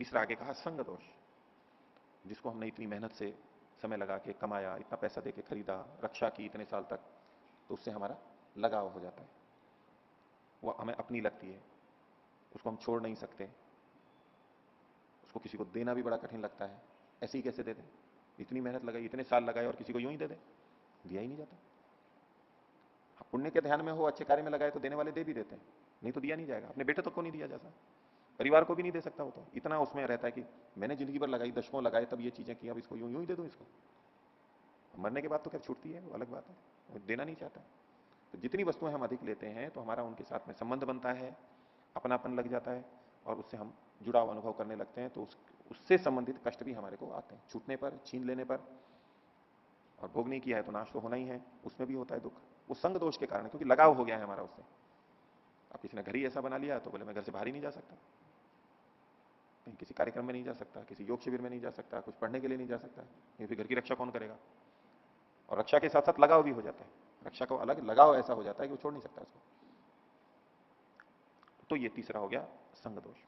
तीसरा आगे कहा संग दोष, जिसको हमने इतनी मेहनत से समय लगा के कमाया, इतना पैसा देके खरीदा, रक्षा की इतने साल तक, तो उससे हमारा लगाव हो जाता है, वो हमें अपनी लगती है, उसको हम छोड़ नहीं सकते, उसको किसी को देना भी बड़ा कठिन लगता है। ऐसे ही कैसे दे दें, इतनी मेहनत लगाई, इतने साल लगाए और किसी को यूं ही दे दें, दिया ही नहीं जाता। पुण्य के ध्यान में हो, अच्छे कार्य में लगाए तो देने वाले दे भी देते हैं, नहीं तो दिया नहीं जाएगा। अपने बेटे तक को नहीं दिया जाता, परिवार को भी नहीं दे सकता वो, तो इतना उसमें रहता है कि मैंने जिंदगी भर लगाई, दशकों लगाए, तब ये चीजें की, अब इसको यूं यूं ही दे दूं इसको। मरने के बाद तो खैर छूटती है, वो अलग बात है, वो देना नहीं चाहता। तो जितनी वस्तुएं हम अधिक लेते हैं तो हमारा उनके साथ में संबंध बनता है, अपनापन लग जाता है, और उससे हम जुड़ाव अनुभव करने लगते हैं, तो उससे संबंधित कष्ट भी हमारे को आते हैं, छूटने पर, छीन लेने पर। और भोग नहीं किया है तो नाश तो होना ही है, उसमें भी होता है दुख, वो संग दोष के कारण, क्योंकि लगाव हो गया है हमारा उससे। अब किसी ने घर ही ऐसा बना लिया तो बोले मैं घर से बाहर ही नहीं जा सकता, कहीं किसी कार्यक्रम में नहीं जा सकता, किसी योग शिविर में नहीं जा सकता, कुछ पढ़ने के लिए नहीं जा सकता, ये फिर घर की रक्षा कौन करेगा। और रक्षा के साथ साथ लगाव भी हो जाता है, रक्षा को अलग लगाव ऐसा हो जाता है कि वो छोड़ नहीं सकता उसको। तो ये तीसरा हो गया संग दोष।